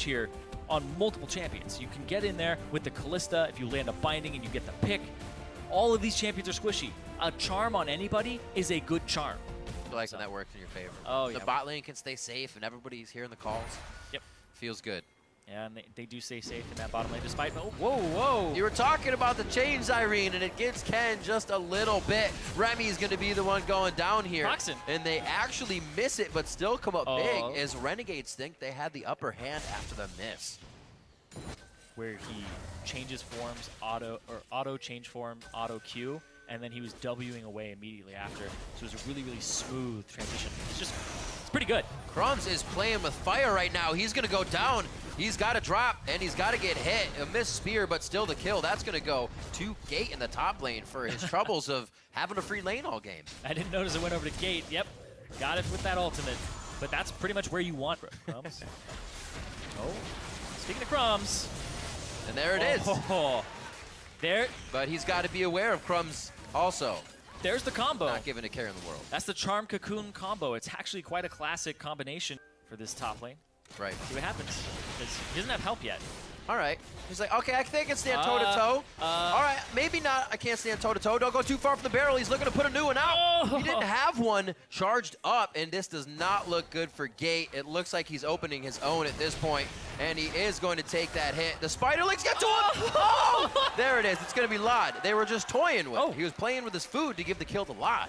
advantage here on multiple champions. You can get in there with the Callista if you land a binding and you get the pick. All of these champions are squishy. A charm on anybody is a good charm. I like when that works in your favor. Oh, yeah. The bot lane can stay safe and everybody's hearing the calls. Yep. Feels good. Yeah, and they do stay safe in that bottom lane despite, oh, whoa. You were talking about the chains, Irene, and it gives Ken just a little bit. Remy is going to be the one going down here. Proxen. And they actually miss it, but still come up big as Renegades think they had the upper hand after the miss. Where he changes forms, auto change form, auto Q, and then he was Wing away immediately after. So it was a really, really smooth transition. It's pretty good. Crumbs is playing with fire right now. He's going to go down. He's got to drop, and he's got to get hit. A missed spear, but still the kill. That's going to go to Gate in the top lane for his troubles of having a free lane all game. I didn't notice it went over to Gate. Yep, got it with that ultimate. But that's pretty much where you want Crumbs. Oh, speaking of Crumbs. And there it is. There. But he's got to be aware of Crumbs also. There's the combo. Not giving a care in the world. That's the Charm Cocoon combo. It's actually quite a classic combination for this top lane. Right. See what happens. Because he doesn't have help yet. All right. He's like, okay, I think I can stand toe-to-toe. All right, maybe not. I can't stand toe-to-toe. Don't go too far from the barrel. He's looking to put a new one out. He didn't have one charged up, and this does not look good for Gate. It looks like he's opening his own at this point, and he is going to take that hit. The Spiderlings get to him. Oh! There it is. It's going to be Lod. They were just toying with it. He was playing with his food to give the kill to Lod.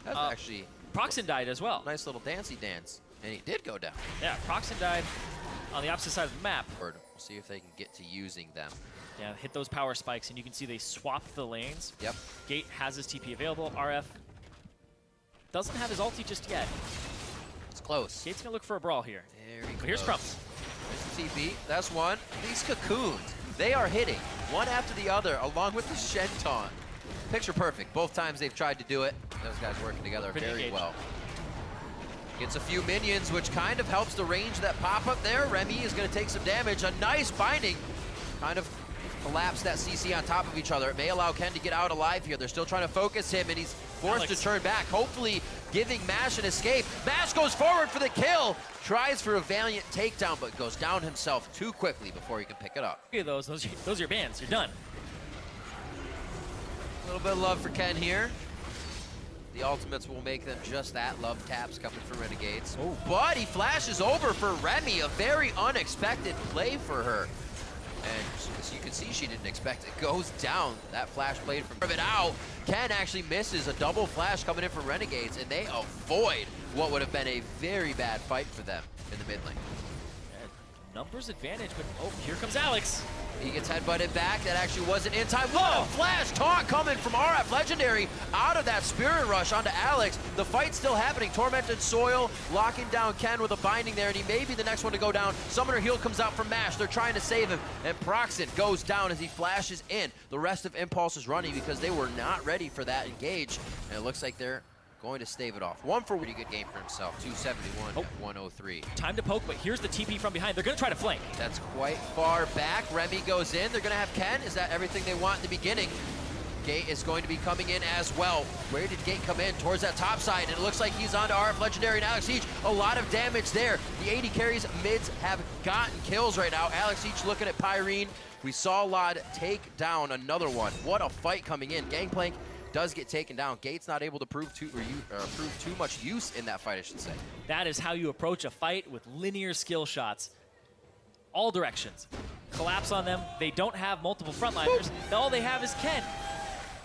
That's actually... Proxen died as well. Nice little dancey dance. And he did go down. Yeah, Proxen died on the opposite side of the map. We'll see if they can get to using them. Yeah, hit those power spikes, and you can see they swapped the lanes. Yep. Gate has his TP available. RF doesn't have his ulti just yet. It's close. Gate's going to look for a brawl here. Very close. Here's Crumbs. There's the TP. That's one. These cocoons, they are hitting one after the other, along with the Shen taunt. Picture perfect. Both times they've tried to do it. Those guys working together very well. Gets a few minions, which kind of helps the range that pop up there. Remy is going to take some damage. A nice binding. Kind of collapse that CC on top of each other. It may allow Ken to get out alive here. They're still trying to focus him, and he's forced to turn back, hopefully giving Mash an escape. Mash goes forward for the kill. Tries for a valiant takedown, but goes down himself too quickly before he can pick it up. Look at those are your bans. You're done. A little bit of love for Ken here. The ultimates will make them just that. Love taps coming from Renegades. Oh. But he flashes over for Remy. A very unexpected play for her. And as you can see, she didn't expect it. Goes down. That flash played from it out. Ken actually misses a double flash coming in from Renegades, and they avoid what would have been a very bad fight for them in the mid lane. Numbers advantage, but oh, here comes Alex. He gets headbutted back. That actually wasn't in time. What a flash taunt coming from RF Legendary out of that Spirit Rush onto Alex. The fight's still happening. Tormented Soil locking down Ken with a binding there, and he may be the next one to go down. Summoner Heal comes out from Mash. They're trying to save him, and Proxen goes down as he flashes in. The rest of Impulse is running because they were not ready for that engage, and it looks like they're going to stave it off. One for pretty good game for himself. 271 at 103. Time to poke, but here's the TP from behind. They're going to try to flank. That's quite far back. Remy goes in. They're going to have Ken. Is that everything they want in the beginning? Gate is going to be coming in as well. Where did Gate come in? Towards that top side, and it looks like he's on to RF Legendary and Alex Each. A lot of damage there. The 80 carries mids have gotten kills right now. Alex Each looking at Pyrene. We saw Lod take down another one. What a fight coming in. Gangplank does get taken down. Gate's not able to prove too much use in that fight, I should say. That is how you approach a fight with linear skill shots. All directions. Collapse on them. They don't have multiple frontliners. All they have is Ken.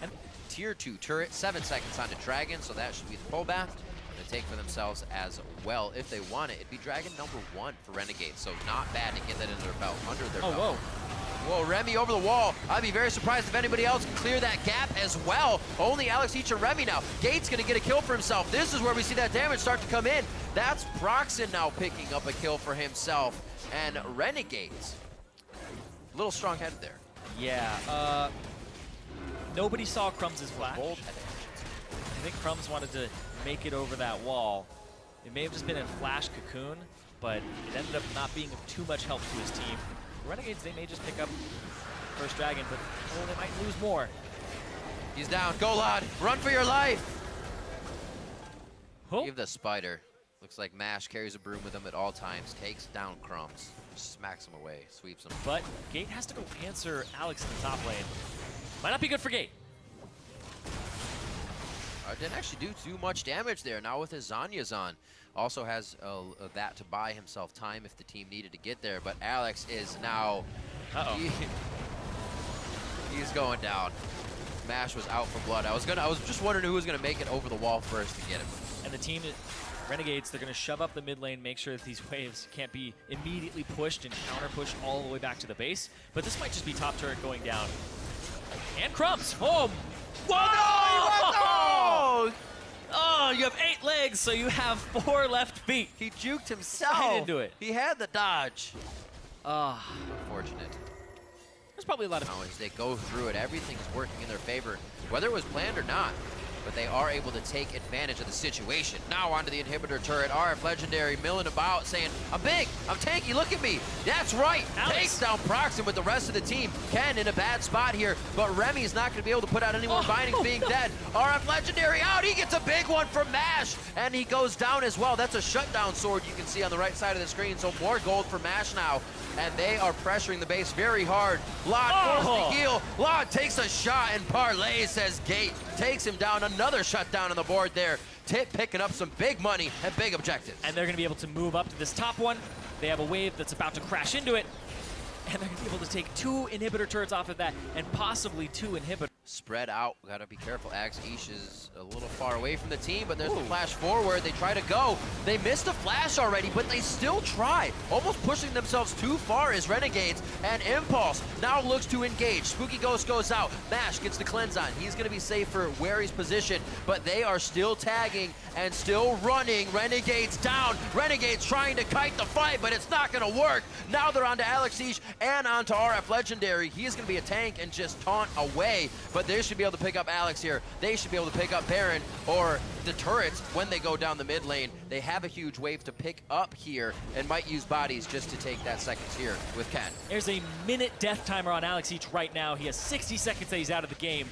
And Tier 2 turret, 7 seconds on the Dragon, so that should be the pullback. To take for themselves as well. If they want it, it'd be Dragon number 1 for Renegades, so not bad to get that into their belt, under their belt. Whoa. Whoa, Remy over the wall. I'd be very surprised if anybody else can clear that gap as well. Only Alex Each and Remy now. Gate's gonna get a kill for himself. This is where we see that damage start to come in. That's Proxen now picking up a kill for himself. And Renegades, a little strong-headed there. Yeah, nobody saw Crumbs' flash. I think Crumbs wanted to make it over that wall. It may have just been a flash cocoon, but it ended up not being of too much help to his team. Renegades, they may just pick up first Dragon, but oh, they might lose more. He's down. Go, Lod. Run for your life. Oh. Give the Spider. Looks like Mash carries a broom with him at all times. Takes down Crumbs. Smacks him away, sweeps him. But Gate has to go answer Alex in the top lane. Might not be good for Gate. Didn't actually do too much damage there. Now with his Zanya's on. Also has that to buy himself time if the team needed to get there. But Alex is now... He's going down. Mash was out for blood. I was just wondering who was gonna make it over the wall first to get him. And the team, Renegades, they're gonna shove up the mid lane, make sure that these waves can't be immediately pushed and counter pushed all the way back to the base. But this might just be top turret going down. And Crumbs. Oh! Whoa! Oh, you have 8 legs, so you have 4 left feet. He juked himself. Right into it. He had the dodge. Ah. Unfortunate. There's probably a lot of... Now as they go through it, everything is working in their favor, whether it was planned or not. But they are able to take advantage of the situation. Now onto the inhibitor turret. RF Legendary milling about saying, I'm big, I'm tanky, look at me. That's right. Alex. Takes down Proxim with the rest of the team. Ken in a bad spot here, but Remy's not going to be able to put out any more bindings being dead. RF Legendary out. He gets a big one from Mash, and he goes down as well. That's a shutdown sword you can see on the right side of the screen. So more gold for Mash now, and they are pressuring the base very hard. Lod forced to heal. Lod takes a shot, and Parlay says Gate takes him down. Another shutdown on the board there. Tip picking up some big money and big objectives. And they're going to be able to move up to this top one. They have a wave that's about to crash into it. And they're going to be able to take 2 inhibitor turrets off of that and possibly 2 inhibitors. Spread out. Gotta be careful. Axe-Ish is a little far away from the team, but there's the flash forward. They try to go. They missed a flash already, but they still try. Almost pushing themselves too far is Renegades, and Impulse now looks to engage. Spooky Ghost goes out. Mash gets the cleanse on. He's gonna be safe for where he's positioned, but they are still tagging and still running. Renegades down. Renegades trying to kite the fight, but it's not gonna work. Now they're onto Alex-Ish and onto RF Legendary. He is gonna be a tank and just taunt away, but they should be able to pick up Alex here. They should be able to pick up Baron or the turrets when they go down the mid lane. They have a huge wave to pick up here and might use bodies just to take that second tier with Ken. There's a minute death timer on Alex-Ish right now. He has 60 seconds that he's out of the game.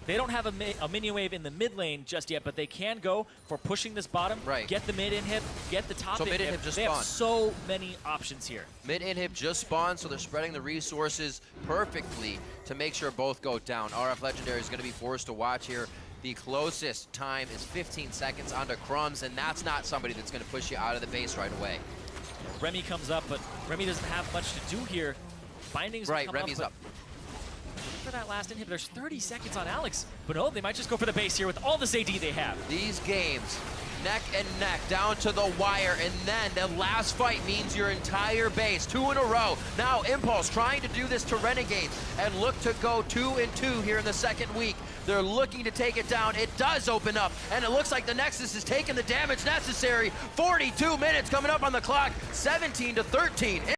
They don't have a minion wave in the mid lane just yet, but they can go for pushing this bottom, get the mid inhib, get the top mid inhib just They spawned. have so many options here. Mid inhib just spawned, so they're spreading the resources perfectly to make sure both go down. RF Legendary is going to be forced to watch here. The closest time is 15 seconds onto Crumbs, and that's not somebody that's going to push you out of the base right away. Remy comes up, but Remy doesn't have much to do here. Bindings right, come Remy's up. For that last inhib, there's 30 seconds on Alex, but no, they might just go for the base here with all this AD they have. These games, neck and neck, down to the wire, and then the last fight means your entire base, 2 in a row. Now Impulse trying to do this to Renegades and look to go 2-2 here in the second week. They're looking to take it down. It does open up, and it looks like the Nexus is taking the damage necessary. 42 minutes coming up on the clock, 17-13.